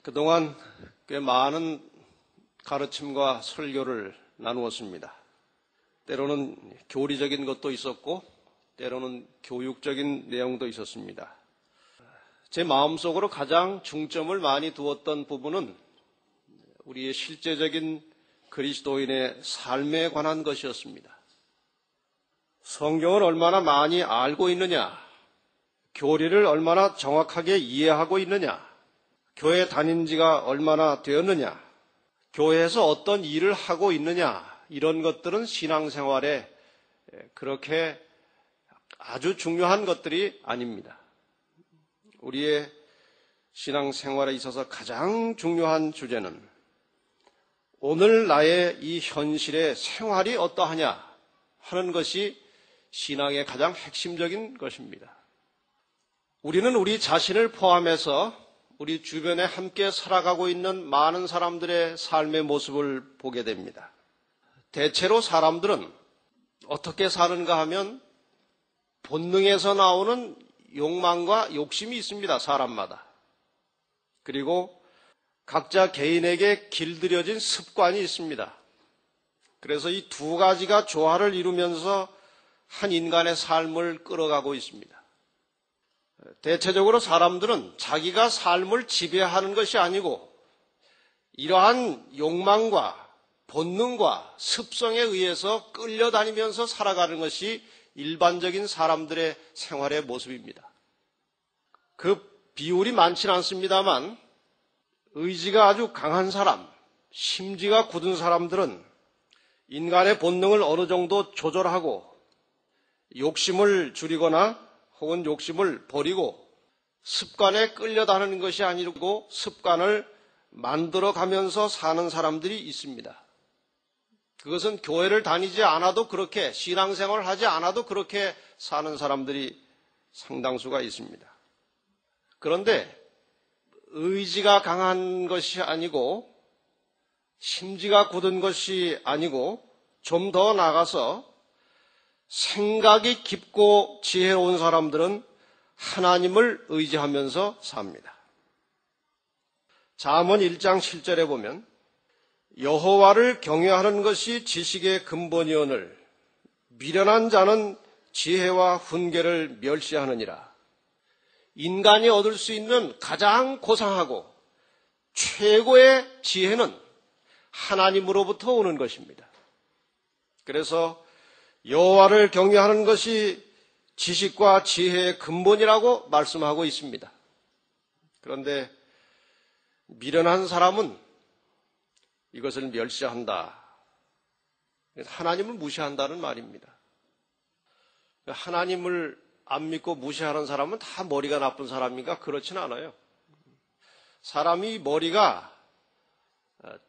그동안 꽤 많은 가르침과 설교를 나누었습니다. 때로는 교리적인 것도 있었고 때로는 교육적인 내용도 있었습니다. 제 마음속으로 가장 중점을 많이 두었던 부분은 우리의 실제적인 그리스도인의 삶에 관한 것이었습니다. 성경을 얼마나 많이 알고 있느냐, 교리를 얼마나 정확하게 이해하고 있느냐, 교회 다닌 지가 얼마나 되었느냐, 교회에서 어떤 일을 하고 있느냐, 이런 것들은 신앙생활에 그렇게 아주 중요한 것들이 아닙니다. 우리의 신앙생활에 있어서 가장 중요한 주제는 오늘 나의 이 현실의 생활이 어떠하냐 하는 것이 신앙의 가장 핵심적인 것입니다. 우리는 우리 자신을 포함해서 우리 주변에 함께 살아가고 있는 많은 사람들의 삶의 모습을 보게 됩니다. 대체로 사람들은 어떻게 사는가 하면 본능에서 나오는 욕망과 욕심이 있습니다. 사람마다. 그리고 각자 개인에게 길들여진 습관이 있습니다. 그래서 이 두 가지가 조화를 이루면서 한 인간의 삶을 끌어가고 있습니다. 대체적으로 사람들은 자기가 삶을 지배하는 것이 아니고 이러한 욕망과 본능과 습성에 의해서 끌려다니면서 살아가는 것이 일반적인 사람들의 생활의 모습입니다. 그 비율이 많지는 않습니다만 의지가 아주 강한 사람, 심지가 굳은 사람들은 인간의 본능을 어느 정도 조절하고 욕심을 줄이거나 혹은 욕심을 버리고 습관에 끌려다니는 것이 아니고 습관을 만들어가면서 사는 사람들이 있습니다. 그것은 교회를 다니지 않아도 그렇게, 신앙생활을 하지 않아도 그렇게 사는 사람들이 상당수가 있습니다. 그런데 의지가 강한 것이 아니고 심지가 굳은 것이 아니고 좀 더 나아가서 생각이 깊고 지혜로운 사람들은 하나님을 의지하면서 삽니다. 잠언 1장 7절에 보면 여호와를 경외하는 것이 지식의 근본이오늘 미련한 자는 지혜와 훈계를 멸시하느니라. 인간이 얻을 수 있는 가장 고상하고 최고의 지혜는 하나님으로부터 오는 것입니다. 그래서 여호와를 경외하는 것이 지식과 지혜의 근본이라고 말씀하고 있습니다. 그런데 미련한 사람은 이것을 멸시한다. 하나님을 무시한다는 말입니다. 하나님을 안 믿고 무시하는 사람은 다 머리가 나쁜 사람인가? 그렇지는 않아요. 사람이 머리가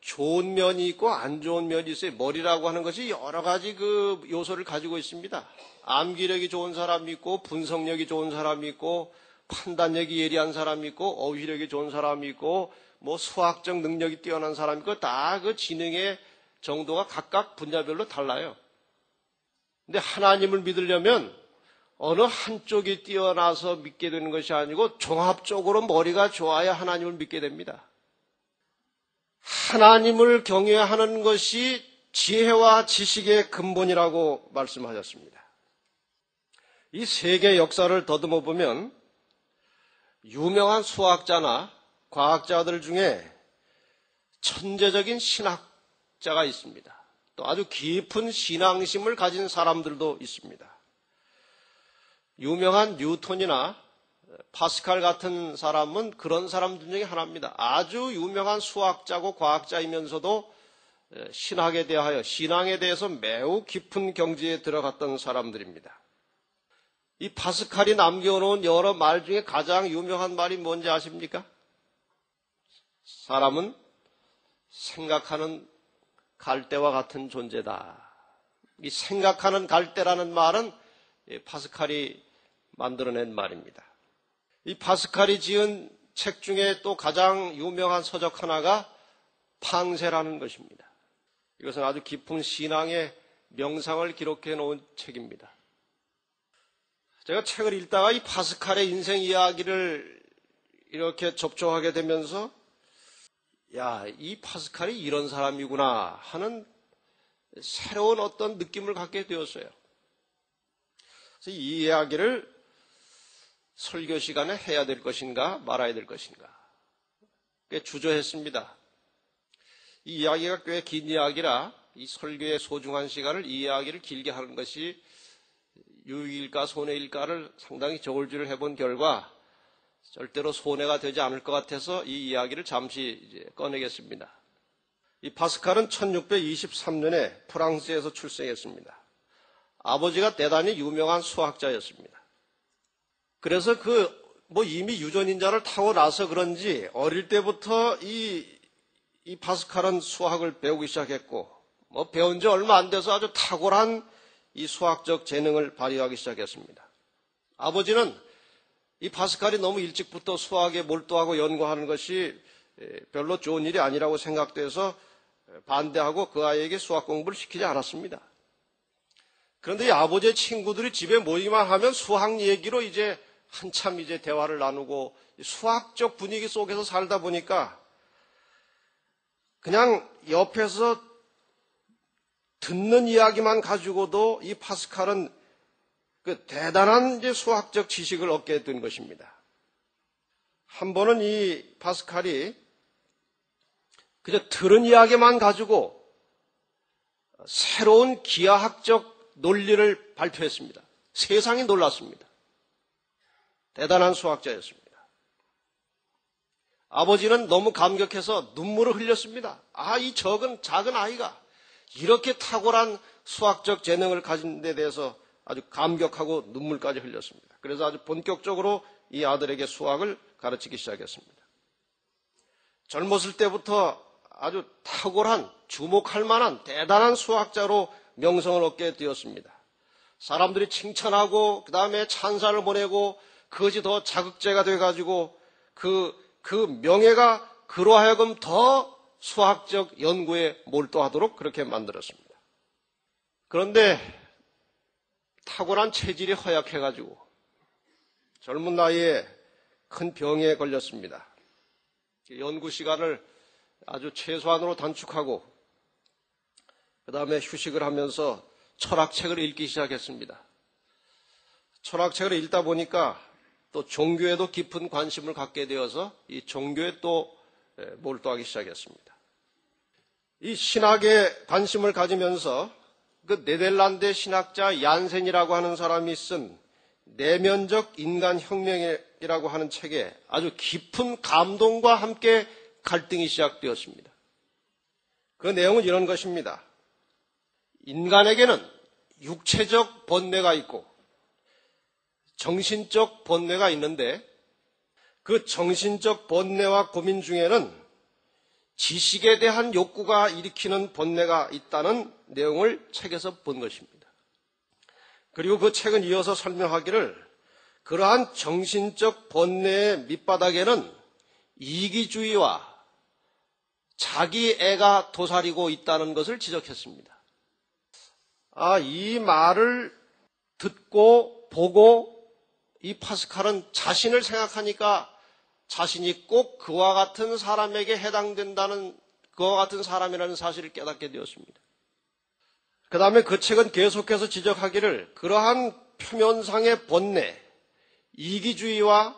좋은 면이 있고 안 좋은 면이 있어요. 머리라고 하는 것이 여러 가지 그 요소를 가지고 있습니다. 암기력이 좋은 사람이 있고 분석력이 좋은 사람이 있고 판단력이 예리한 사람이 있고 어휘력이 좋은 사람이 있고 뭐 수학적 능력이 뛰어난 사람이 있고 다 그 지능의 정도가 각각 분야별로 달라요. 근데 하나님을 믿으려면 어느 한쪽이 뛰어나서 믿게 되는 것이 아니고 종합적으로 머리가 좋아야 하나님을 믿게 됩니다. 하나님을 경외하는 것이 지혜와 지식의 근본이라고 말씀하셨습니다. 이 세계 역사를 더듬어 보면 유명한 수학자나 과학자들 중에 천재적인 신학자가 있습니다. 또 아주 깊은 신앙심을 가진 사람들도 있습니다. 유명한 뉴턴이나 파스칼 같은 사람은 그런 사람들 중에 하나입니다. 아주 유명한 수학자고 과학자이면서도 신학에 대하여, 신앙에 대해서 매우 깊은 경지에 들어갔던 사람들입니다. 이 파스칼이 남겨놓은 여러 말 중에 가장 유명한 말이 뭔지 아십니까? 사람은 생각하는 갈대와 같은 존재다. 이 생각하는 갈대라는 말은 파스칼이 만들어낸 말입니다. 이 파스칼이 지은 책 중에 또 가장 유명한 서적 하나가 팡세라는 것입니다. 이것은 아주 깊은 신앙의 명상을 기록해 놓은 책입니다. 제가 책을 읽다가 이 파스칼의 인생 이야기를 이렇게 접촉하게 되면서 야, 이 파스칼이 이런 사람이구나 하는 새로운 어떤 느낌을 갖게 되었어요. 그래서 이 이야기를 설교 시간에 해야 될 것인가 말아야 될 것인가 꽤 주저했습니다. 이 이야기가 꽤 긴 이야기라 이 설교의 소중한 시간을 이 이야기를 길게 하는 것이 유익일까 손해일까를 상당히 저울질을 해본 결과 절대로 손해가 되지 않을 것 같아서 이 이야기를 잠시 이제 꺼내겠습니다. 이 파스칼은 1623년에 프랑스에서 출생했습니다. 아버지가 대단히 유명한 수학자였습니다. 그래서 이미 유전인자를 타고 나서 그런지 어릴 때부터 이 파스칼은 수학을 배우기 시작했고, 배운 지 얼마 안 돼서 아주 탁월한 이 수학적 재능을 발휘하기 시작했습니다. 아버지는 이 파스칼이 너무 일찍부터 수학에 몰두하고 연구하는 것이 별로 좋은 일이 아니라고 생각돼서 반대하고 그 아이에게 수학 공부를 시키지 않았습니다. 그런데 이 아버지의 친구들이 집에 모이기만 하면 수학 얘기로 이제 한참 이제 대화를 나누고 수학적 분위기 속에서 살다 보니까 그냥 옆에서 듣는 이야기만 가지고도 이 파스칼은 그 대단한 이제 수학적 지식을 얻게 된 것입니다. 한 번은 이 파스칼이 그저 들은 이야기만 가지고 새로운 기하학적 논리를 발표했습니다. 세상이 놀랐습니다. 대단한 수학자였습니다. 아버지는 너무 감격해서 눈물을 흘렸습니다. 이 작은 아이가 이렇게 탁월한 수학적 재능을 가진 데 대해서 아주 감격하고 눈물까지 흘렸습니다. 그래서 아주 본격적으로 이 아들에게 수학을 가르치기 시작했습니다. 젊었을 때부터 아주 탁월한 주목할 만한 대단한 수학자로 명성을 얻게 되었습니다. 사람들이 칭찬하고 그 다음에 찬사를 보내고 그것이 더 자극제가 돼가지고 그 명예가 그로 하여금 더 수학적 연구에 몰두하도록 그렇게 만들었습니다. 그런데 탁월한 체질이 허약해가지고 젊은 나이에 큰 병에 걸렸습니다. 연구 시간을 아주 최소한으로 단축하고 그 다음에 휴식을 하면서 철학책을 읽기 시작했습니다. 철학책을 읽다 보니까 또 종교에도 깊은 관심을 갖게 되어서 이 종교에 또 몰두하기 시작했습니다. 이 신학에 관심을 가지면서 그 네덜란드 신학자 얀센이라고 하는 사람이 쓴 내면적 인간혁명이라고 하는 책에 아주 깊은 감동과 함께 갈등이 시작되었습니다. 그 내용은 이런 것입니다. 인간에게는 육체적 번뇌가 있고 정신적 번뇌가 있는데 그 정신적 번뇌와 고민 중에는 지식에 대한 욕구가 일으키는 번뇌가 있다는 내용을 책에서 본 것입니다. 그리고 그 책은 이어서 설명하기를 그러한 정신적 번뇌의 밑바닥에는 이기주의와 자기애가 도사리고 있다는 것을 지적했습니다. 이 말을 듣고 보고 이 파스칼은 자신을 생각하니까 자신이 꼭 그와 같은 사람에게 해당된다는 그와 같은 사람이라는 사실을 깨닫게 되었습니다. 그 다음에 그 책은 계속해서 지적하기를 그러한 표면상의 번뇌, 이기주의와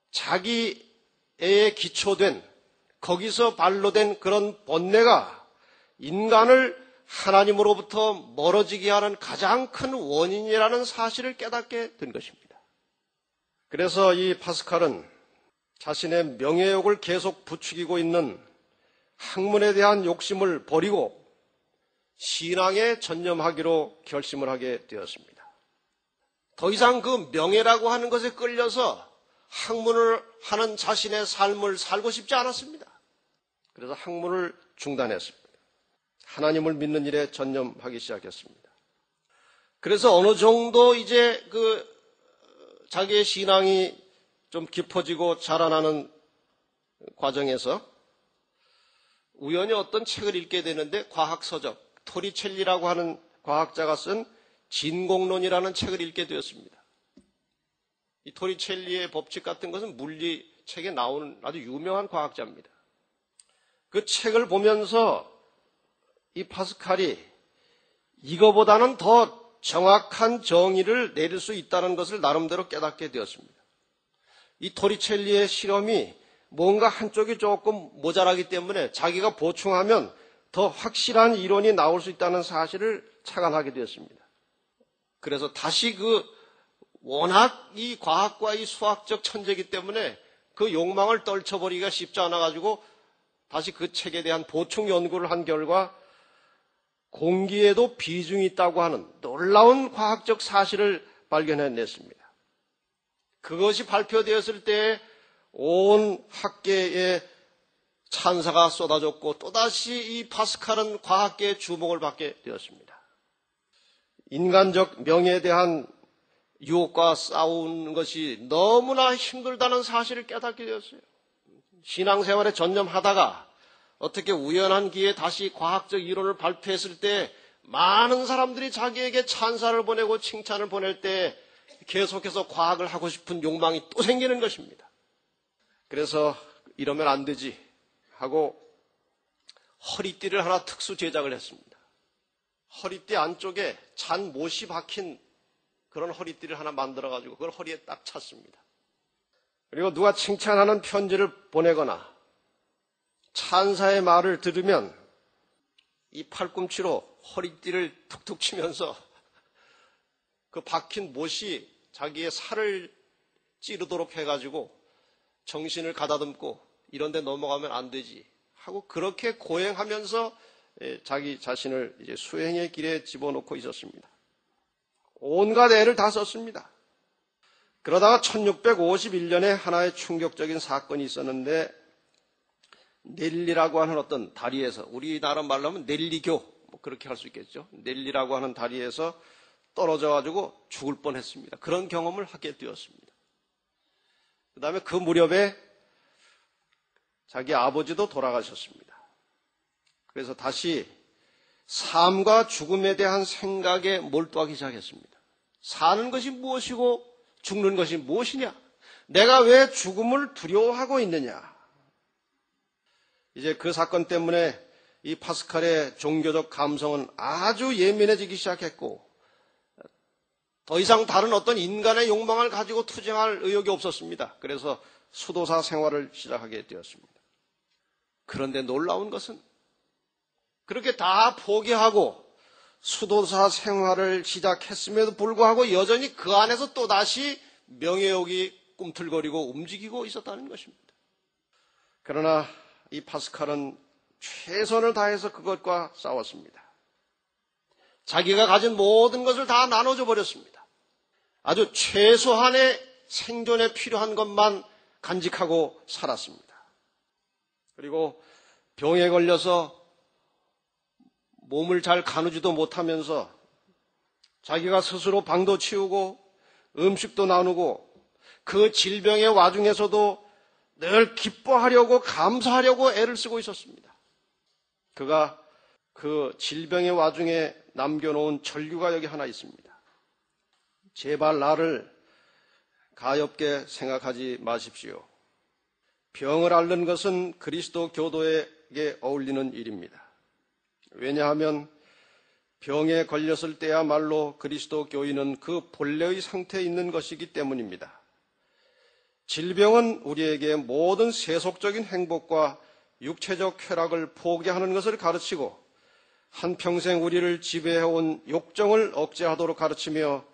자기애에 기초된 거기서 발로된 그런 번뇌가 인간을 하나님으로부터 멀어지게 하는 가장 큰 원인이라는 사실을 깨닫게 된 것입니다. 그래서 이 파스칼은 자신의 명예욕을 계속 부추기고 있는 학문에 대한 욕심을 버리고 신앙에 전념하기로 결심을 하게 되었습니다. 더 이상 그 명예라고 하는 것에 끌려서 학문을 하는 자신의 삶을 살고 싶지 않았습니다. 그래서 학문을 중단했습니다. 하나님을 믿는 일에 전념하기 시작했습니다. 그래서 어느 정도 이제 자기의 신앙이 좀 깊어지고 자라나는 과정에서 우연히 어떤 책을 읽게 되는데 과학서적, 토리첼리라고 하는 과학자가 쓴 진공론이라는 책을 읽게 되었습니다. 이 토리첼리의 법칙 같은 것은 물리책에 나오는 아주 유명한 과학자입니다. 그 책을 보면서 이 파스칼이 이거보다는 더 정확한 정의를 내릴 수 있다는 것을 나름대로 깨닫게 되었습니다. 이 토리첼리의 실험이 뭔가 한쪽이 조금 모자라기 때문에 자기가 보충하면 더 확실한 이론이 나올 수 있다는 사실을 착안하게 되었습니다. 그래서 다시 워낙 이 과학과 이 수학적 천재이기 때문에 그 욕망을 떨쳐버리기가 쉽지 않아가지고 다시 그 책에 대한 보충 연구를 한 결과 공기에도 비중이 있다고 하는 놀라운 과학적 사실을 발견해냈습니다. 그것이 발표되었을 때 온 학계에 찬사가 쏟아졌고 또다시 이 파스칼은 과학계의 주목을 받게 되었습니다. 인간적 명예에 대한 유혹과 싸우는 것이 너무나 힘들다는 사실을 깨닫게 되었어요. 신앙생활에 전념하다가 어떻게 우연한 기회에 다시 과학적 이론을 발표했을 때 많은 사람들이 자기에게 찬사를 보내고 칭찬을 보낼 때 계속해서 과학을 하고 싶은 욕망이 또 생기는 것입니다. 그래서 이러면 안 되지 하고 허리띠를 하나 특수 제작을 했습니다. 허리띠 안쪽에 잔 못이 박힌 그런 허리띠를 하나 만들어가지고 그걸 허리에 딱 찼습니다. 그리고 누가 칭찬하는 편지를 보내거나 찬사의 말을 들으면 이 팔꿈치로 허리띠를 툭툭 치면서 그 박힌 못이 자기의 살을 찌르도록 해가지고 정신을 가다듬고 이런 데 넘어가면 안 되지 하고 그렇게 고행하면서 자기 자신을 이제 수행의 길에 집어넣고 있었습니다. 온갖 애를 다 썼습니다. 그러다가 1651년에 하나의 충격적인 사건이 있었는데 넬리라고 하는 어떤 다리에서 우리나라 말로 하면 넬리교 그렇게 할 수 있겠죠. 넬리라고 하는 다리에서 떨어져 가지고 죽을 뻔했습니다. 그런 경험을 하게 되었습니다. 그 다음에 그 무렵에 자기 아버지도 돌아가셨습니다. 그래서 다시 삶과 죽음에 대한 생각에 몰두하기 시작했습니다. 사는 것이 무엇이고 죽는 것이 무엇이냐? 내가 왜 죽음을 두려워하고 있느냐? 이제 그 사건 때문에 이 파스칼의 종교적 감성은 아주 예민해지기 시작했고 더 이상 다른 어떤 인간의 욕망을 가지고 투쟁할 의욕이 없었습니다. 그래서 수도사 생활을 시작하게 되었습니다. 그런데 놀라운 것은 그렇게 다 포기하고 수도사 생활을 시작했음에도 불구하고 여전히 그 안에서 또다시 명예욕이 꿈틀거리고 움직이고 있었다는 것입니다. 그러나 이 파스칼은 최선을 다해서 그것과 싸웠습니다. 자기가 가진 모든 것을 다 나눠줘 버렸습니다. 아주 최소한의 생존에 필요한 것만 간직하고 살았습니다. 그리고 병에 걸려서 몸을 잘 가누지도 못하면서 자기가 스스로 방도 치우고 음식도 나누고 그 질병의 와중에서도 늘 기뻐하려고 감사하려고 애를 쓰고 있었습니다. 그가 그 질병의 와중에 남겨놓은 전류가 여기 하나 있습니다. 제발 나를 가엾게 생각하지 마십시오. 병을 앓는 것은 그리스도 교도에게 어울리는 일입니다. 왜냐하면 병에 걸렸을 때야말로 그리스도 교인은 그 본래의 상태에 있는 것이기 때문입니다. 질병은 우리에게 모든 세속적인 행복과 육체적 쾌락을 포기하는 것을 가르치고 한평생 우리를 지배해온 욕정을 억제하도록 가르치며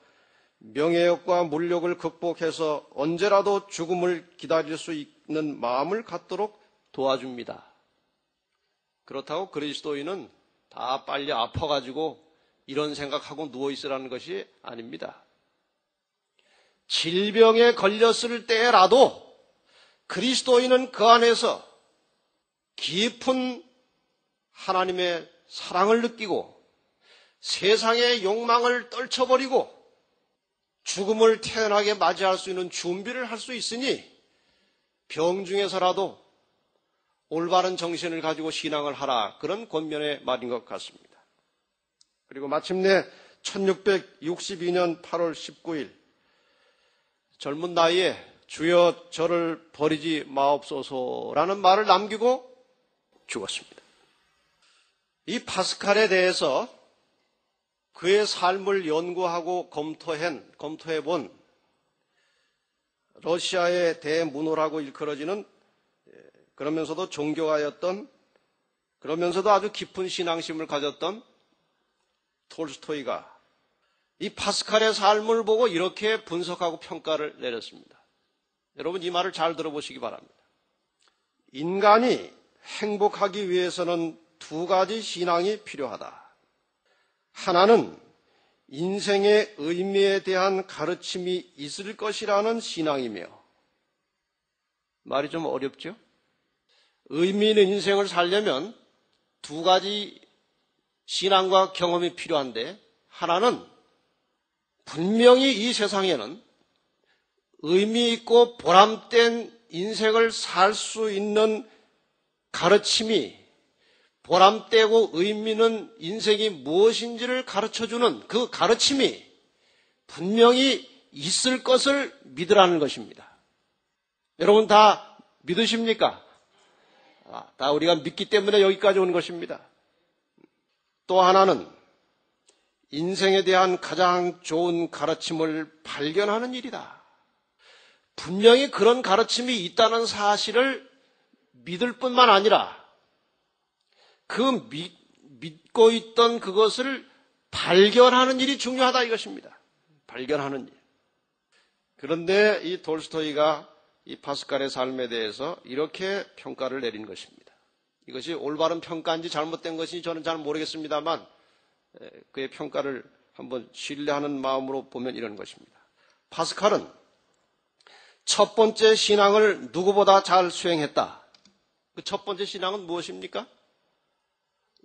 명예욕과 물욕을 극복해서 언제라도 죽음을 기다릴 수 있는 마음을 갖도록 도와줍니다. 그렇다고 그리스도인은 다 빨리 아파가지고 이런 생각하고 누워있으라는 것이 아닙니다. 질병에 걸렸을 때라도 그리스도인은 그 안에서 깊은 하나님의 사랑을 느끼고 세상의 욕망을 떨쳐버리고 죽음을 태연하게 맞이할 수 있는 준비를 할 수 있으니 병 중에서라도 올바른 정신을 가지고 신앙을 하라. 그런 권면의 말인 것 같습니다. 그리고 마침내 1662년 8월 19일 젊은 나이에 주여 저를 버리지 마옵소서라는 말을 남기고 죽었습니다. 이 파스칼에 대해서 그의 삶을 연구하고 검토해 본 러시아의 대문호라고 일컬어지는, 그러면서도 존경하였던, 그러면서도 아주 깊은 신앙심을 가졌던 톨스토이가 이 파스칼의 삶을 보고 이렇게 분석하고 평가를 내렸습니다. 여러분, 이 말을 잘 들어보시기 바랍니다. 인간이 행복하기 위해서는 두 가지 신앙이 필요하다. 하나는 인생의 의미에 대한 가르침이 있을 것이라는 신앙이며, 말이 좀 어렵죠? 의미 있는 인생을 살려면 두 가지 신앙과 경험이 필요한데, 하나는 분명히 이 세상에는 의미 있고 보람된 인생을 살 수 있는 가르침이, 보람되고 의미 있는 인생이 무엇인지를 가르쳐주는 그 가르침이 분명히 있을 것을 믿으라는 것입니다. 여러분 다 믿으십니까? 다 우리가 믿기 때문에 여기까지 온 것입니다. 또 하나는 인생에 대한 가장 좋은 가르침을 발견하는 일이다. 분명히 그런 가르침이 있다는 사실을 믿을 뿐만 아니라 그 믿고 있던 그것을 발견하는 일이 중요하다 이것입니다. 발견하는 일. 그런데 이 톨스토이가 이 파스칼의 삶에 대해서 이렇게 평가를 내린 것입니다. 이것이 올바른 평가인지 잘못된 것인지 저는 잘 모르겠습니다만 그의 평가를 한번 신뢰하는 마음으로 보면 이런 것입니다. 파스칼은 첫 번째 신앙을 누구보다 잘 수행했다. 그 첫 번째 신앙은 무엇입니까?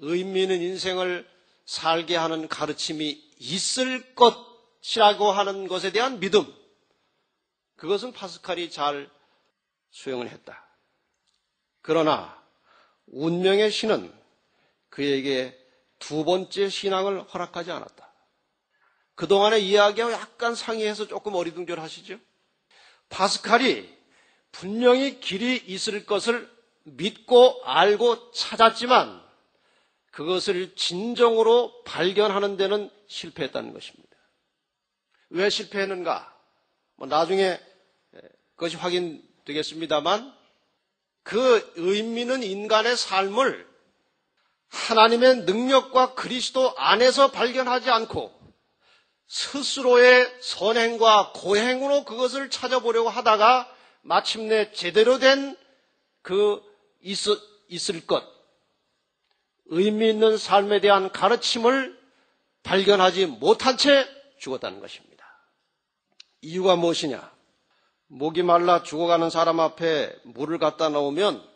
의미 있는 인생을 살게 하는 가르침이 있을 것이라고 하는 것에 대한 믿음. 그것은 파스칼이 잘 수행을 했다. 그러나 운명의 신은 그에게 두 번째 신앙을 허락하지 않았다. 그동안의 이야기와 약간 상이해서 조금 어리둥절하시죠? 파스칼이 분명히 길이 있을 것을 믿고 알고 찾았지만 그것을 진정으로 발견하는 데는 실패했다는 것입니다. 왜 실패했는가? 나중에 그것이 확인되겠습니다만 그 의미 있는 인간의 삶을 하나님의 능력과 그리스도 안에서 발견하지 않고 스스로의 선행과 고행으로 그것을 찾아보려고 하다가 마침내 제대로 된 그 있을 것, 의미 있는 삶에 대한 가르침을 발견하지 못한 채 죽었다는 것입니다. 이유가 무엇이냐? 목이 말라 죽어가는 사람 앞에 물을 갖다 놓으면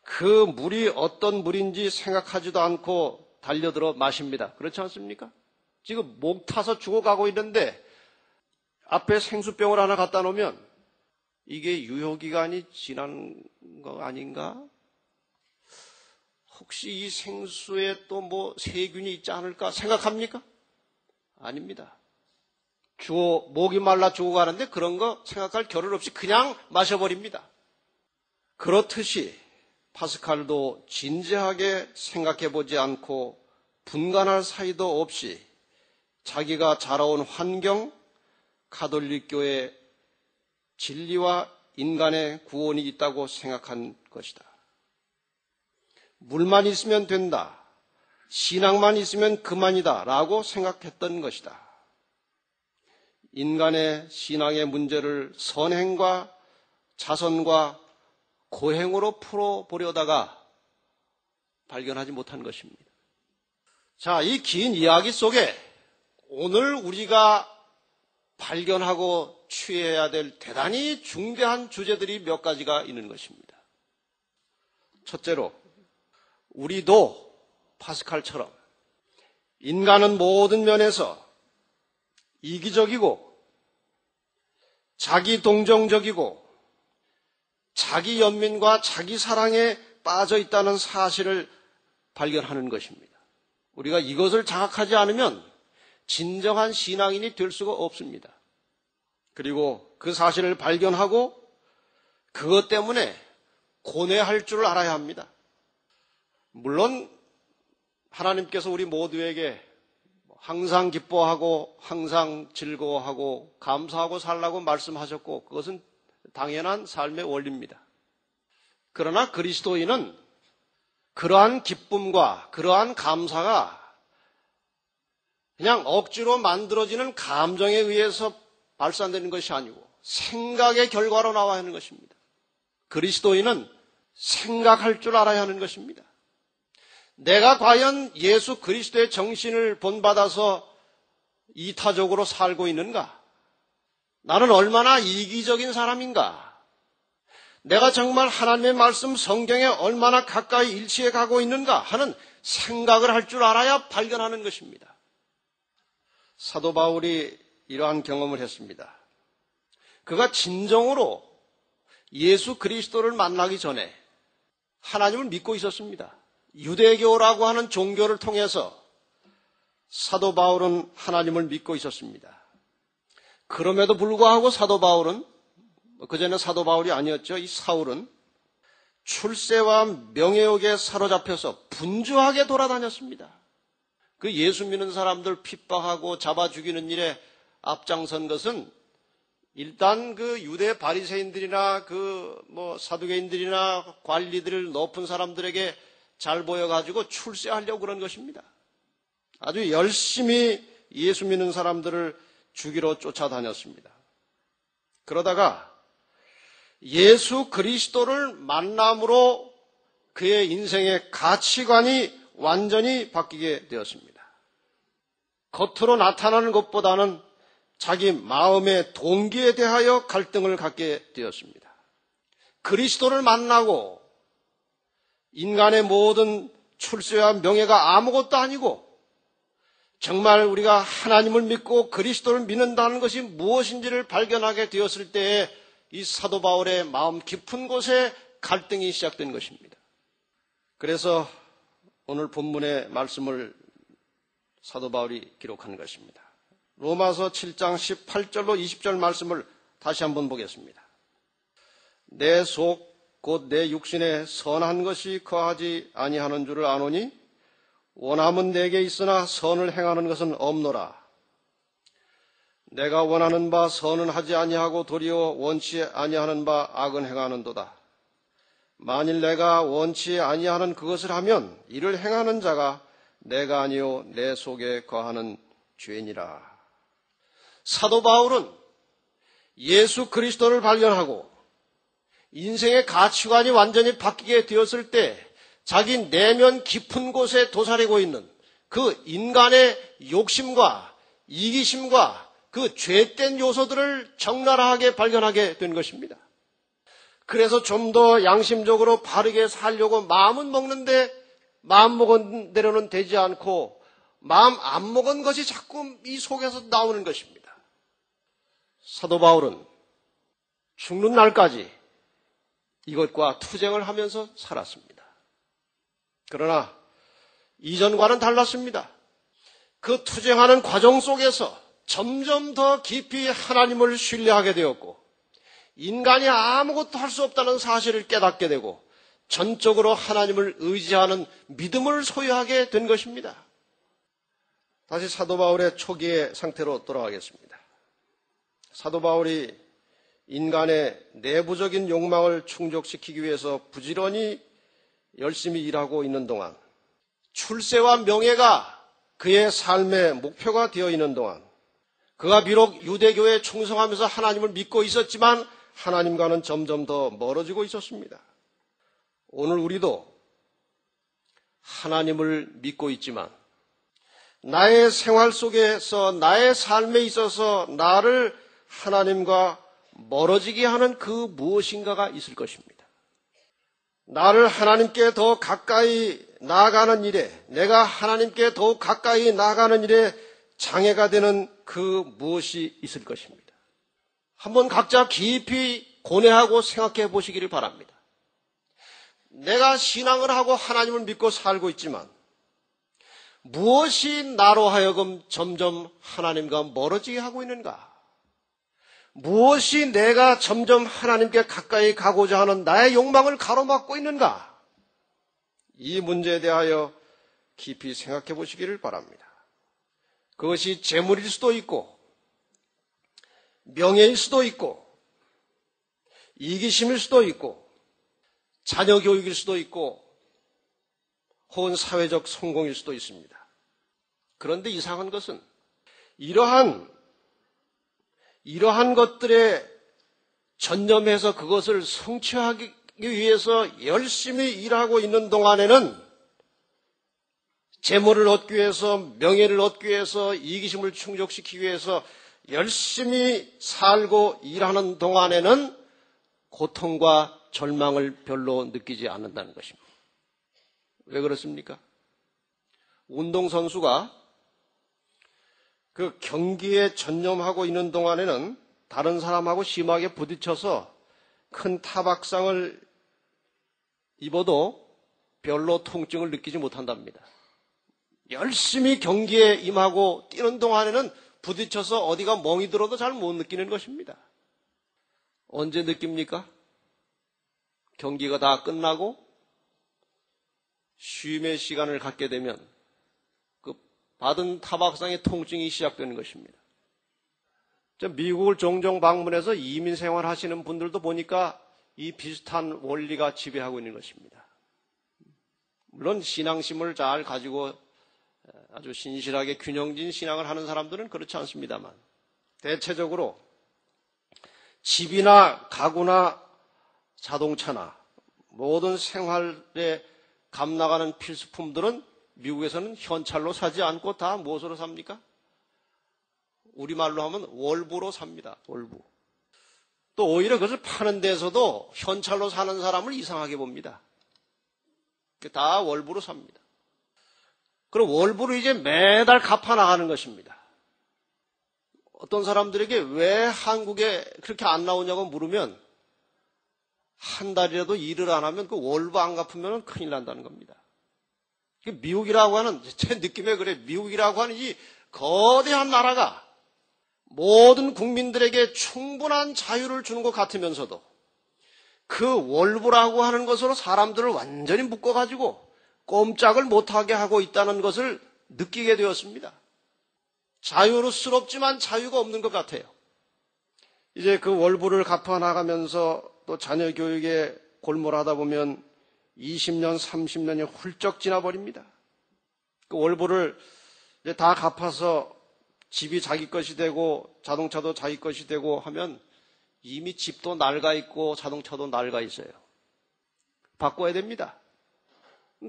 그 물이 어떤 물인지 생각하지도 않고 달려들어 마십니다. 그렇지 않습니까? 지금 목 타서 죽어가고 있는데 앞에 생수병을 하나 갖다 놓으면 이게 유효기간이 지난 거 아닌가? 혹시 이 생수에 또 뭐 세균이 있지 않을까 생각합니까? 아닙니다. 목이 말라 죽어가는데 그런 거 생각할 겨를 없이 그냥 마셔버립니다. 그렇듯이 파스칼도 진지하게 생각해보지 않고 분간할 사이도 없이 자기가 자라온 환경, 가톨릭 교회 진리와 인간의 구원이 있다고 생각한 것이다. 물만 있으면 된다. 신앙만 있으면 그만이다. 라고 생각했던 것이다. 인간의 신앙의 문제를 선행과 자선과 고행으로 풀어보려다가 발견하지 못한 것입니다. 자, 이 긴 이야기 속에 오늘 우리가 발견하고 취해야 될 대단히 중대한 주제들이 몇 가지가 있는 것입니다. 첫째로, 우리도 파스칼처럼 인간은 모든 면에서 이기적이고 자기 동정적이고 자기 연민과 자기 사랑에 빠져 있다는 사실을 발견하는 것입니다. 우리가 이것을 자각하지 않으면 진정한 신앙인이 될 수가 없습니다. 그리고 그 사실을 발견하고 그것 때문에 고뇌할 줄 알아야 합니다. 물론 하나님께서 우리 모두에게 항상 기뻐하고 항상 즐거워하고 감사하고 살라고 말씀하셨고 그것은 당연한 삶의 원리입니다. 그러나 그리스도인은 그러한 기쁨과 그러한 감사가 그냥 억지로 만들어지는 감정에 의해서 발산되는 것이 아니고 생각의 결과로 나와야 하는 것입니다. 그리스도인은 생각할 줄 알아야 하는 것입니다. 내가 과연 예수 그리스도의 정신을 본받아서 이타적으로 살고 있는가? 나는 얼마나 이기적인 사람인가? 내가 정말 하나님의 말씀 성경에 얼마나 가까이 일치해 가고 있는가 하는 생각을 할 줄 알아야 발견하는 것입니다. 사도 바울이 이러한 경험을 했습니다. 그가 진정으로 예수 그리스도를 만나기 전에 하나님을 믿고 있었습니다. 유대교라고 하는 종교를 통해서 사도 바울은 하나님을 믿고 있었습니다. 그럼에도 불구하고 사도 바울은, 그전에 사도 바울이 아니었죠. 이 사울은 출세와 명예욕에 사로잡혀서 분주하게 돌아다녔습니다. 그 예수 믿는 사람들 핍박하고 잡아 죽이는 일에 앞장선 것은 일단 그 유대 바리새인들이나 사두개인들이나 관리들 높은 사람들에게 잘 보여가지고 출세하려고 그런 것입니다. 아주 열심히 예수 믿는 사람들을 죽이러 쫓아다녔습니다. 그러다가 예수 그리스도를 만남으로 그의 인생의 가치관이 완전히 바뀌게 되었습니다. 겉으로 나타나는 것보다는 자기 마음의 동기에 대하여 갈등을 갖게 되었습니다. 그리스도를 만나고 인간의 모든 출세와 명예가 아무것도 아니고 정말 우리가 하나님을 믿고 그리스도를 믿는다는 것이 무엇인지를 발견하게 되었을 때에 이 사도 바울의 마음 깊은 곳에 갈등이 시작된 것입니다. 그래서 오늘 본문의 말씀을 사도 바울이 기록한 것입니다. 로마서 7장 18절로 20절 말씀을 다시 한번 보겠습니다. 내 속 곧 내 육신에 선한 것이 거하지 아니하는 줄을 아노니 원함은 내게 있으나 선을 행하는 것은 없노라. 내가 원하는 바 선은 하지 아니하고 도리어 원치 아니하는 바 악은 행하는도다. 만일 내가 원치 아니하는 그것을 하면 이를 행하는 자가 내가 아니요 내 속에 거하는 죄니라. 사도 바울은 예수 그리스도를 발견하고 인생의 가치관이 완전히 바뀌게 되었을 때 자기 내면 깊은 곳에 도사리고 있는 그 인간의 욕심과 이기심과 그 죄된 요소들을 적나라하게 발견하게 된 것입니다. 그래서 좀 더 양심적으로 바르게 살려고 마음은 먹는데 마음 먹은 대로는 되지 않고 마음 안 먹은 것이 자꾸 이 속에서 나오는 것입니다. 사도 바울은 죽는 날까지 이것과 투쟁을 하면서 살았습니다. 그러나 이전과는 달랐습니다. 그 투쟁하는 과정 속에서 점점 더 깊이 하나님을 신뢰하게 되었고 인간이 아무것도 할 수 없다는 사실을 깨닫게 되고 전적으로 하나님을 의지하는 믿음을 소유하게 된 것입니다. 다시 사도 바울의 초기의 상태로 돌아가겠습니다. 사도 바울이 인간의 내부적인 욕망을 충족시키기 위해서 부지런히 열심히 일하고 있는 동안 출세와 명예가 그의 삶의 목표가 되어 있는 동안 그가 비록 유대교에 충성하면서 하나님을 믿고 있었지만 하나님과는 점점 더 멀어지고 있었습니다. 오늘 우리도 하나님을 믿고 있지만 나의 생활 속에서 나의 삶에 있어서 나를 하나님과 멀어지게 하는 그 무엇인가가 있을 것입니다. 나를 하나님께 더 가까이 나아가는 일에 내가 하나님께 더욱 가까이 나아가는 일에 장애가 되는 그 무엇이 있을 것입니다. 한번 각자 깊이 고뇌하고 생각해 보시기를 바랍니다. 내가 신앙을 하고 하나님을 믿고 살고 있지만 무엇이 나로 하여금 점점 하나님과 멀어지게 하고 있는가? 무엇이 내가 점점 하나님께 가까이 가고자 하는 나의 욕망을 가로막고 있는가? 이 문제에 대하여 깊이 생각해 보시기를 바랍니다. 그것이 재물일 수도 있고 명예일 수도 있고 이기심일 수도 있고 자녀 교육일 수도 있고 혹은 사회적 성공일 수도 있습니다. 그런데 이상한 것은 이러한 것들에 전념해서 그것을 성취하기 위해서 열심히 일하고 있는 동안에는 재물을 얻기 위해서, 명예를 얻기 위해서, 이기심을 충족시키기 위해서 열심히 살고 일하는 동안에는 고통과 절망을 별로 느끼지 않는다는 것입니다. 왜 그렇습니까? 운동선수가 그 경기에 전념하고 있는 동안에는 다른 사람하고 심하게 부딪혀서 큰 타박상을 입어도 별로 통증을 느끼지 못한답니다. 열심히 경기에 임하고 뛰는 동안에는 부딪혀서 어디가 멍이 들어도 잘 못 느끼는 것입니다. 언제 느낍니까? 경기가 다 끝나고 쉼의 시간을 갖게 되면 그 받은 타박상의 통증이 시작되는 것입니다. 미국을 종종 방문해서 이민 생활하시는 분들도 보니까 이 비슷한 원리가 지배하고 있는 것입니다. 물론 신앙심을 잘 가지고 아주 신실하게 균형진 신앙을 하는 사람들은 그렇지 않습니다만 대체적으로 집이나 가구나 자동차나 모든 생활에 값나가는 필수품들은 미국에서는 현찰로 사지 않고 다 무엇으로 삽니까? 우리말로 하면 월부로 삽니다. 월부. 또 오히려 그것을 파는 데서도 현찰로 사는 사람을 이상하게 봅니다. 다 월부로 삽니다. 그럼 월부로 이제 매달 갚아 나가는 것입니다. 어떤 사람들에게 왜 한국에 그렇게 안 나오냐고 물으면 한 달이라도 일을 안 하면 그 월부 안 갚으면 큰일 난다는 겁니다. 미국이라고 하는, 제 느낌에 그래, 미국이라고 하는 이 거대한 나라가 모든 국민들에게 충분한 자유를 주는 것 같으면서도 그 월부라고 하는 것으로 사람들을 완전히 묶어가지고 꼼짝을 못하게 하고 있다는 것을 느끼게 되었습니다. 자유스럽지만 자유가 없는 것 같아요. 이제 그 월부를 갚아나가면서 또 자녀 교육에 골몰하다 보면 20년, 30년이 훌쩍 지나버립니다. 그 월부를 이제 다 갚아서 집이 자기 것이 되고 자동차도 자기 것이 되고 하면 이미 집도 낡아 있고 자동차도 낡아 있어요. 바꿔야 됩니다.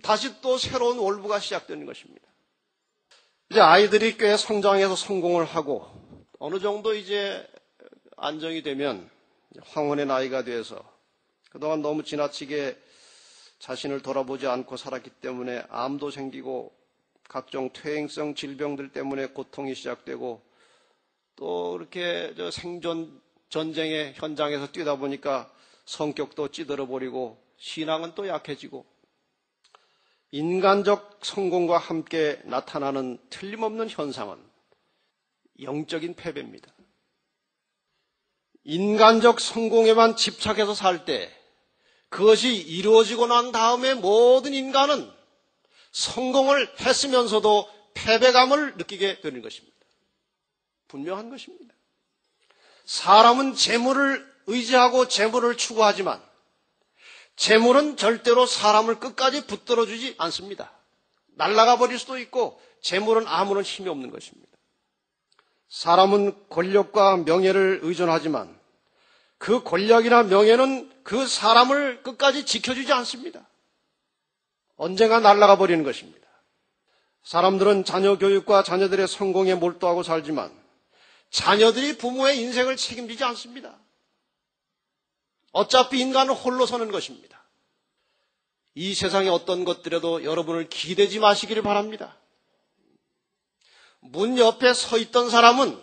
다시 또 새로운 월부가 시작되는 것입니다. 이제 아이들이 꽤 성장해서 성공을 하고 어느 정도 이제 안정이 되면 황혼의 나이가 돼서 그동안 너무 지나치게 자신을 돌아보지 않고 살았기 때문에 암도 생기고 각종 퇴행성 질병들 때문에 고통이 시작되고 또 이렇게 생존 전쟁의 현장에서 뛰다 보니까 성격도 찌들어버리고 신앙은 또 약해지고 인간적 성공과 함께 나타나는 틀림없는 현상은 영적인 패배입니다. 인간적 성공에만 집착해서 살 때 그것이 이루어지고 난 다음에 모든 인간은 성공을 했으면서도 패배감을 느끼게 되는 것입니다. 분명한 것입니다. 사람은 재물을 의지하고 재물을 추구하지만 재물은 절대로 사람을 끝까지 붙들어주지 않습니다. 날아가 버릴 수도 있고 재물은 아무런 힘이 없는 것입니다. 사람은 권력과 명예를 의존하지만 그 권력이나 명예는 그 사람을 끝까지 지켜주지 않습니다. 언젠가 날아가 버리는 것입니다. 사람들은 자녀 교육과 자녀들의 성공에 몰두하고 살지만 자녀들이 부모의 인생을 책임지지 않습니다. 어차피 인간은 홀로 서는 것입니다. 이 세상의 어떤 것들에도 여러분을 기대지 마시기를 바랍니다. 문 옆에 서 있던 사람은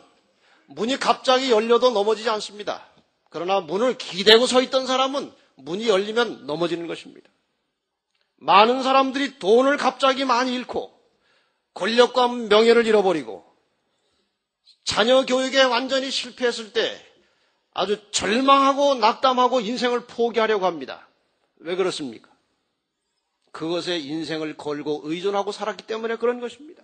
문이 갑자기 열려도 넘어지지 않습니다. 그러나 문을 기대고 서 있던 사람은 문이 열리면 넘어지는 것입니다. 많은 사람들이 돈을 갑자기 많이 잃고 권력과 명예를 잃어버리고 자녀 교육에 완전히 실패했을 때 아주 절망하고 낙담하고 인생을 포기하려고 합니다. 왜 그렇습니까? 그것에 인생을 걸고 의존하고 살았기 때문에 그런 것입니다.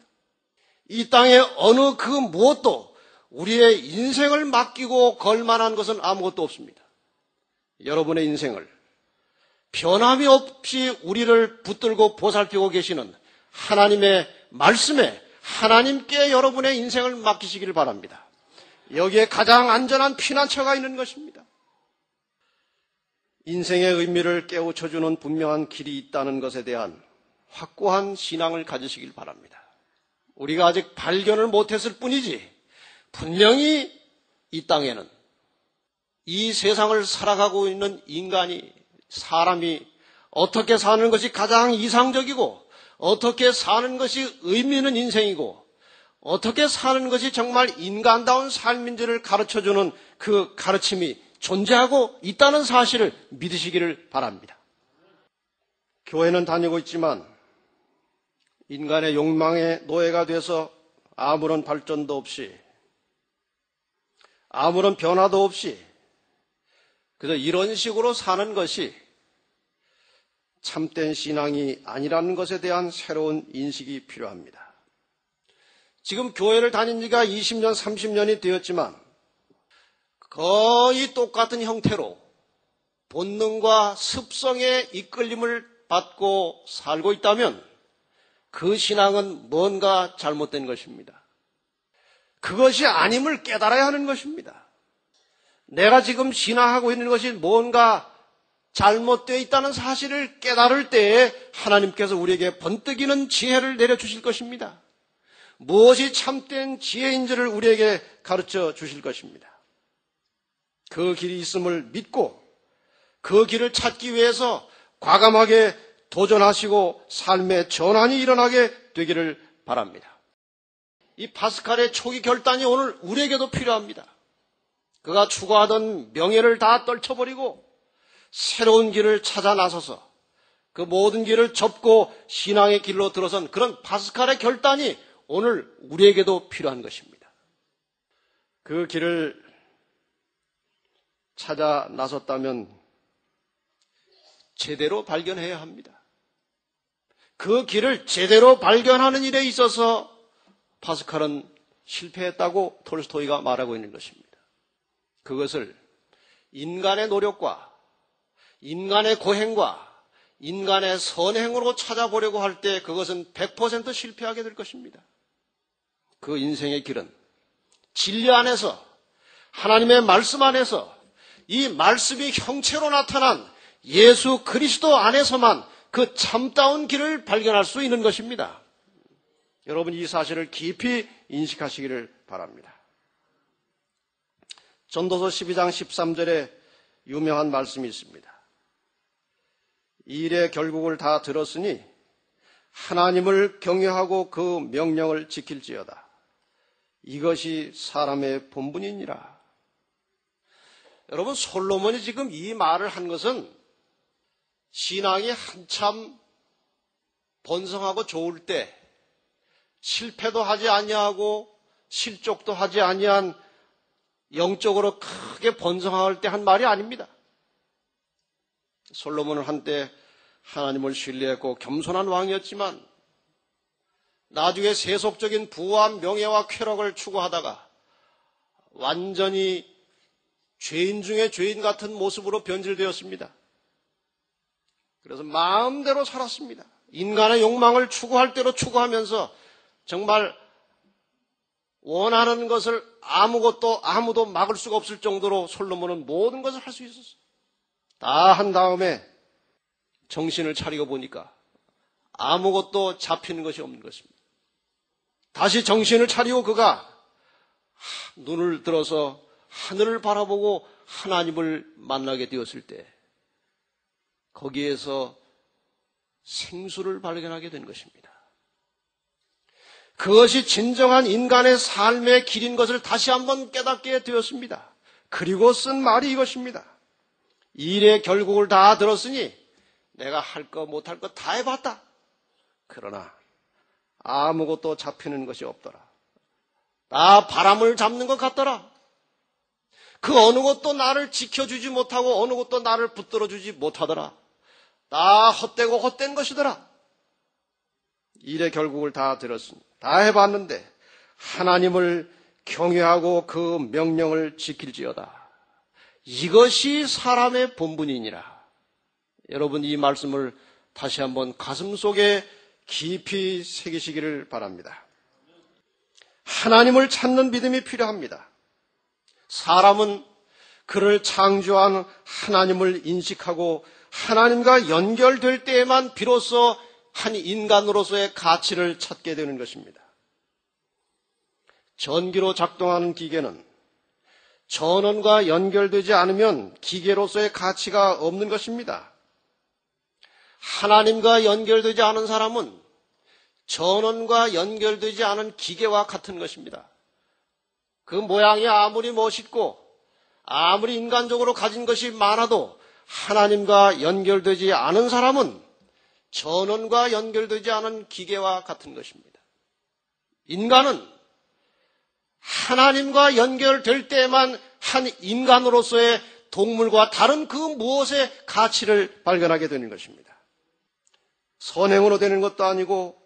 이 땅에 어느 그 무엇도 우리의 인생을 맡기고 걸 만한 것은 아무것도 없습니다. 여러분의 인생을 변함이 없이 우리를 붙들고 보살피고 계시는 하나님의 말씀에 하나님께 여러분의 인생을 맡기시기를 바랍니다. 여기에 가장 안전한 피난처가 있는 것입니다. 인생의 의미를 깨우쳐주는 분명한 길이 있다는 것에 대한 확고한 신앙을 가지시길 바랍니다. 우리가 아직 발견을 못했을 뿐이지 분명히 이 땅에는 이 세상을 살아가고 있는 인간이, 사람이 어떻게 사는 것이 가장 이상적이고 어떻게 사는 것이 의미 있는 인생이고 어떻게 사는 것이 정말 인간다운 삶인지를 가르쳐주는 그 가르침이 존재하고 있다는 사실을 믿으시기를 바랍니다. 교회는 다니고 있지만 인간의 욕망의 노예가 돼서 아무런 발전도 없이 아무런 변화도 없이 그래서 이런 식으로 사는 것이 참된 신앙이 아니라는 것에 대한 새로운 인식이 필요합니다. 지금 교회를 다닌 지가 20년, 30년이 되었지만 거의 똑같은 형태로 본능과 습성의 이끌림을 받고 살고 있다면 그 신앙은 뭔가 잘못된 것입니다. 그것이 아님을 깨달아야 하는 것입니다. 내가 지금 신앙하고 있는 것이 뭔가 잘못되어 있다는 사실을 깨달을 때에 하나님께서 우리에게 번뜩이는 지혜를 내려주실 것입니다. 무엇이 참된 지혜인지를 우리에게 가르쳐 주실 것입니다. 그 길이 있음을 믿고 그 길을 찾기 위해서 과감하게 도전하시고 삶의 전환이 일어나게 되기를 바랍니다. 이 파스칼의 초기 결단이 오늘 우리에게도 필요합니다. 그가 추구하던 명예를 다 떨쳐버리고 새로운 길을 찾아 나서서 그 모든 길을 접고 신앙의 길로 들어선 그런 파스칼의 결단이 오늘 우리에게도 필요한 것입니다. 그 길을 찾아 나섰다면 제대로 발견해야 합니다. 그 길을 제대로 발견하는 일에 있어서 파스칼은 실패했다고 톨스토이가 말하고 있는 것입니다. 그것을 인간의 노력과 인간의 고행과 인간의 선행으로 찾아보려고 할 때 그것은 100% 실패하게 될 것입니다. 그 인생의 길은 진리 안에서 하나님의 말씀 안에서 이 말씀이 형체로 나타난 예수 그리스도 안에서만 그 참다운 길을 발견할 수 있는 것입니다. 여러분 이 사실을 깊이 인식하시기를 바랍니다. 전도서 12장 13절에 유명한 말씀이 있습니다. 이 일의 결국을 다 들었으니 하나님을 경외하고 그 명령을 지킬지어다. 이것이 사람의 본분이니라. 여러분 솔로몬이 지금 이 말을 한 것은 신앙이 한참 번성하고 좋을 때 실패도 하지 아니하고 실족도 하지 아니한 영적으로 크게 번성할 때 한 말이 아닙니다. 솔로몬은 한때 하나님을 신뢰했고 겸손한 왕이었지만 나중에 세속적인 부와 명예와 쾌락을 추구하다가 완전히 죄인 중에 죄인 같은 모습으로 변질되었습니다. 그래서 마음대로 살았습니다. 인간의 욕망을 추구할 대로 추구하면서 정말 원하는 것을 아무도 막을 수가 없을 정도로 솔로몬은 모든 것을 할 수 있었어요. 다 한 다음에 정신을 차리고 보니까 아무것도 잡히는 것이 없는 것입니다. 다시 정신을 차리고 그가 눈을 들어서 하늘을 바라보고 하나님을 만나게 되었을 때 거기에서 생수를 발견하게 된 것입니다. 그것이 진정한 인간의 삶의 길인 것을 다시 한번 깨닫게 되었습니다. 그리고 쓴 말이 이것입니다. 일의 결국을 다 들었으니 내가 할 거 못할 거 다 해봤다. 그러나 아무것도 잡히는 것이 없더라. 다 바람을 잡는 것 같더라. 그 어느 것도 나를 지켜주지 못하고 어느 것도 나를 붙들어주지 못하더라. 다 헛되고 헛된 것이더라. 일의 결국을 다 들었습니다. 다 해봤는데 하나님을 경외하고 그 명령을 지킬지어다. 이것이 사람의 본분이니라. 여러분, 이 말씀을 다시 한번 가슴속에 깊이 새기시기를 바랍니다. 하나님을 찾는 믿음이 필요합니다. 사람은 그를 창조한 하나님을 인식하고 하나님과 연결될 때에만 비로소 한 인간으로서의 가치를 찾게 되는 것입니다. 전기로 작동하는 기계는 전원과 연결되지 않으면 기계로서의 가치가 없는 것입니다. 하나님과 연결되지 않은 사람은 전원과 연결되지 않은 기계와 같은 것입니다. 그 모양이 아무리 멋있고 아무리 인간적으로 가진 것이 많아도 하나님과 연결되지 않은 사람은 전원과 연결되지 않은 기계와 같은 것입니다. 인간은 하나님과 연결될 때에만 한 인간으로서의 동물과 다른 그 무엇의 가치를 발견하게 되는 것입니다. 선행으로 되는 것도 아니고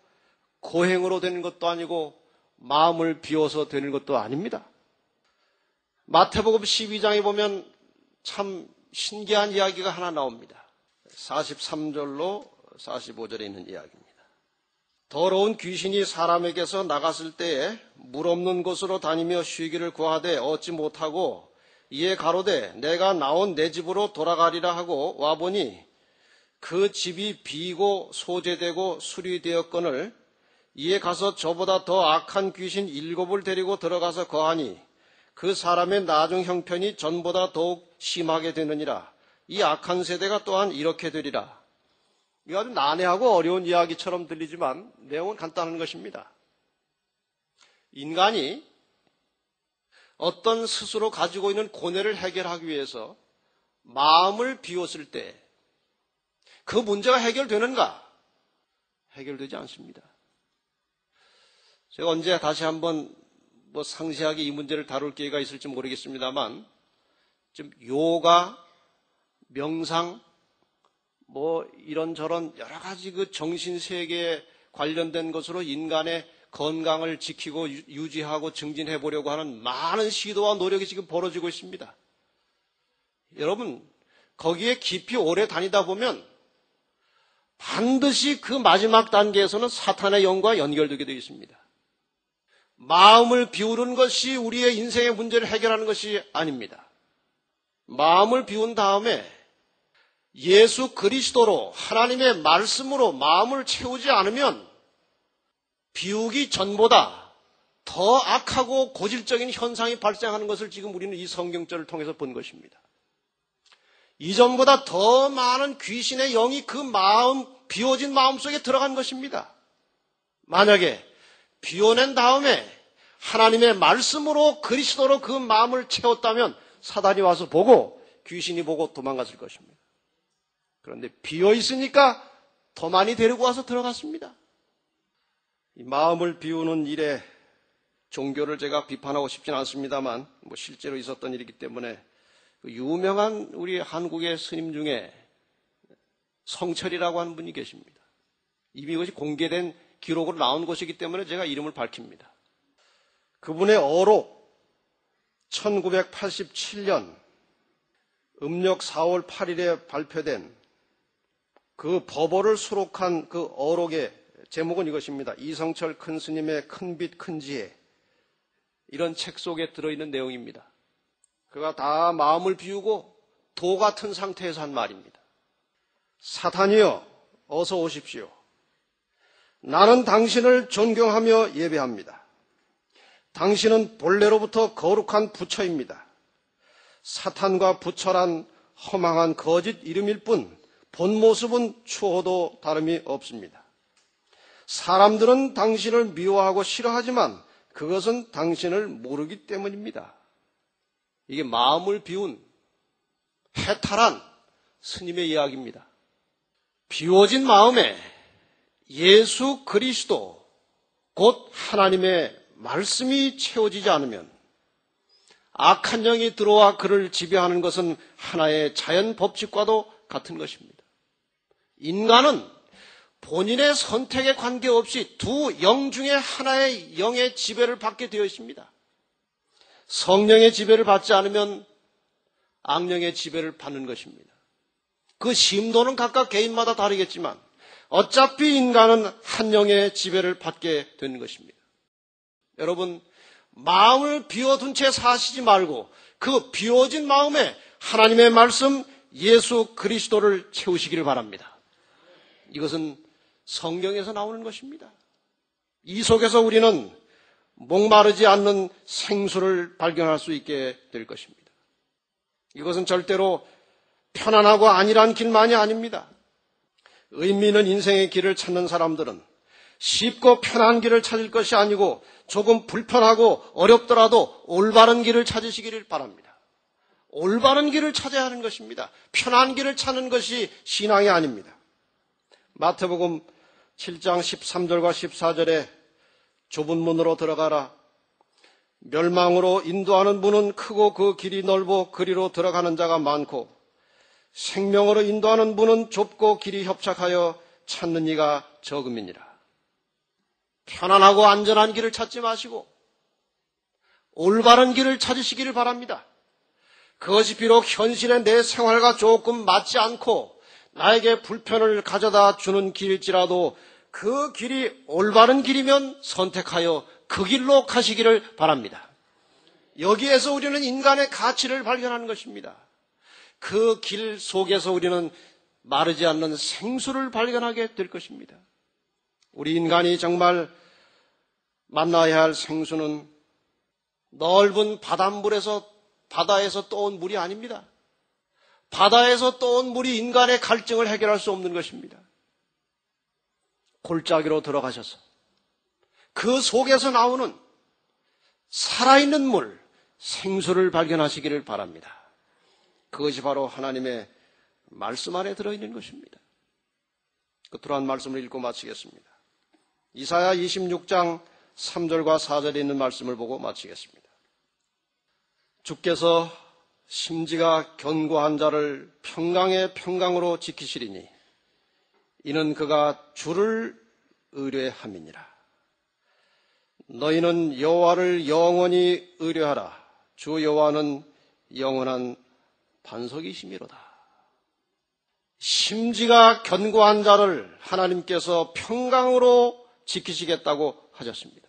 고행으로 되는 것도 아니고 마음을 비워서 되는 것도 아닙니다. 마태복음 12장에 보면 참 신기한 이야기가 하나 나옵니다. 43절로 45절에 있는 이야기입니다. 더러운 귀신이 사람에게서 나갔을 때에 물 없는 곳으로 다니며 쉬기를 구하되 얻지 못하고 이에 가로되 내가 나온 내 집으로 돌아가리라 하고 와보니 그 집이 비고 소재되고 수리되었거늘 이에 가서 저보다 더 악한 귀신 7을 데리고 들어가서 거하니 그 사람의 나중 형편이 전보다 더욱 심하게 되느니라. 이 악한 세대가 또한 이렇게 되리라. 이거 아주 난해하고 어려운 이야기처럼 들리지만 내용은 간단한 것입니다. 인간이 어떤 스스로 가지고 있는 고뇌를 해결하기 위해서 마음을 비웠을 때 그 문제가 해결되는가? 해결되지 않습니다. 제가 언제 다시 한번 상세하게 이 문제를 다룰 기회가 있을지 모르겠습니다만 좀 요가, 명상, 이런저런 여러 가지 그 정신세계에 관련된 것으로 인간의 건강을 지키고 유지하고 증진해 보려고 하는 많은 시도와 노력이 지금 벌어지고 있습니다. 여러분, 거기에 깊이 오래 다니다 보면 반드시 그 마지막 단계에서는 사탄의 영과 연결되게 되어 있습니다. 마음을 비우는 것이 우리의 인생의 문제를 해결하는 것이 아닙니다. 마음을 비운 다음에 예수 그리스도로 하나님의 말씀으로 마음을 채우지 않으면 비우기 전보다 더 악하고 고질적인 현상이 발생하는 것을 지금 우리는 이 성경절을 통해서 본 것입니다. 이전보다 더 많은 귀신의 영이 그 비워진 마음 속에 들어간 것입니다. 만약에 비워낸 다음에 하나님의 말씀으로 그리스도로 그 마음을 채웠다면 사단이 와서 보고 귀신이 보고 도망갔을 것입니다. 그런데 비어 있으니까 더 많이 데리고 와서 들어갔습니다. 이 마음을 비우는 일에 종교를 제가 비판하고 싶지는 않습니다만 실제로 있었던 일이기 때문에 유명한 우리 한국의 스님 중에 성철이라고 하는 분이 계십니다. 이미 이것이 공개된 기록으로 나온 것이기 때문에 제가 이름을 밝힙니다. 그분의 어록 1987년 음력 4월 8일에 발표된 그 법어를 수록한 그 어록의 제목은 이것입니다. 이성철 큰 스님의 큰 빛 큰 지혜. 이런 책 속에 들어있는 내용입니다. 그가 다 마음을 비우고 도 같은 상태에서 한 말입니다. 사탄이여 어서 오십시오. 나는 당신을 존경하며 예배합니다. 당신은 본래로부터 거룩한 부처입니다. 사탄과 부처란 허망한 거짓 이름일 뿐 본 모습은 추호도 다름이 없습니다. 사람들은 당신을 미워하고 싫어하지만 그것은 당신을 모르기 때문입니다. 이게 마음을 비운 해탈한 스님의 이야기입니다. 비워진 마음에 예수 그리스도 곧 하나님의 말씀이 채워지지 않으면 악한 영이 들어와 그를 지배하는 것은 하나의 자연 법칙과도 같은 것입니다. 인간은 본인의 선택에 관계없이 두 영 중에 하나의 영의 지배를 받게 되어 있습니다. 성령의 지배를 받지 않으면 악령의 지배를 받는 것입니다. 그 심도는 각각 개인마다 다르겠지만 어차피 인간은 한 영의 지배를 받게 되는 것입니다. 여러분, 마음을 비워둔 채 사시지 말고 그 비워진 마음에 하나님의 말씀 예수 그리스도를 채우시기를 바랍니다. 이것은 성경에서 나오는 것입니다. 이 속에서 우리는 목마르지 않는 생수를 발견할 수 있게 될 것입니다. 이것은 절대로 편안하고 안일한 길만이 아닙니다. 의미 있는 인생의 길을 찾는 사람들은 쉽고 편한 길을 찾을 것이 아니고 조금 불편하고 어렵더라도 올바른 길을 찾으시기를 바랍니다. 올바른 길을 찾아야 하는 것입니다. 편한 길을 찾는 것이 신앙이 아닙니다. 마태복음 7장 13절과 14절에 좁은 문으로 들어가라. 멸망으로 인도하는 문은 크고 그 길이 넓고 그리로 들어가는 자가 많고 생명으로 인도하는 문은 좁고 길이 협착하여 찾는 이가 적음이니라. 편안하고 안전한 길을 찾지 마시고 올바른 길을 찾으시기를 바랍니다. 그것이 비록 현실의 내 생활과 조금 맞지 않고 나에게 불편을 가져다 주는 길일지라도 그 길이 올바른 길이면 선택하여 그 길로 가시기를 바랍니다. 여기에서 우리는 인간의 가치를 발견하는 것입니다. 그 길 속에서 우리는 마르지 않는 생수를 발견하게 될 것입니다. 우리 인간이 정말 만나야 할 생수는 넓은 바닷물에서 바다에서 떠온 물이 아닙니다. 바다에서 떠온 물이 인간의 갈증을 해결할 수 없는 것입니다. 골짜기로 들어가셔서 그 속에서 나오는 살아있는 물, 생수를 발견하시기를 바랍니다. 그것이 바로 하나님의 말씀 안에 들어있는 것입니다. 끝으로 한 말씀을 읽고 마치겠습니다. 이사야 26장 3절과 4절에 있는 말씀을 보고 마치겠습니다. 주께서 심지가 견고한 자를 평강의 평강으로 지키시리니 이는 그가 주를 의뢰함이니라. 너희는 여호와를 영원히 의뢰하라. 주 여호와는 영원한 반석이시미로다. 심지가 견고한 자를 하나님께서 평강으로 지키시겠다고 하셨습니다.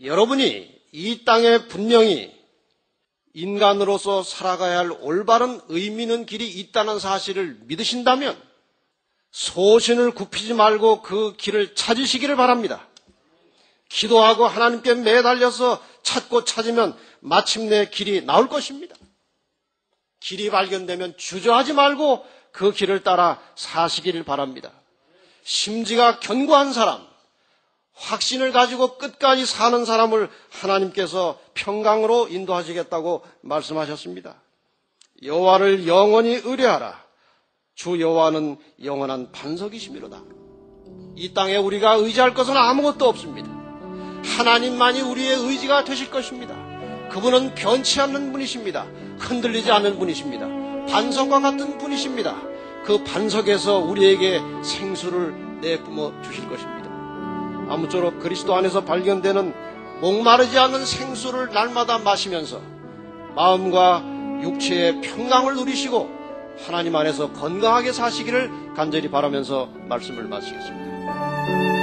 여러분이 이 땅에 분명히 인간으로서 살아가야 할 올바른 의미 있는 길이 있다는 사실을 믿으신다면 소신을 굽히지 말고 그 길을 찾으시기를 바랍니다. 기도하고 하나님께 매달려서 찾고 찾으면 마침내 길이 나올 것입니다. 길이 발견되면 주저하지 말고 그 길을 따라 사시기를 바랍니다. 심지가 견고한 사람, 확신을 가지고 끝까지 사는 사람을 하나님께서 평강으로 인도하시겠다고 말씀하셨습니다. 여호와를 영원히 의뢰하라. 주 여호와는 영원한 반석이시미로다. 이 땅에 우리가 의지할 것은 아무것도 없습니다. 하나님만이 우리의 의지가 되실 것입니다. 그분은 변치 않는 분이십니다. 흔들리지 않는 분이십니다. 반석과 같은 분이십니다. 그 반석에서 우리에게 생수를 내뿜어 주실 것입니다. 아무쪼록 그리스도 안에서 발견되는 목마르지 않는 생수를 날마다 마시면서 마음과 육체의 평강을 누리시고 하나님 안에서 건강하게 사시기를 간절히 바라면서 말씀을 마치겠습니다.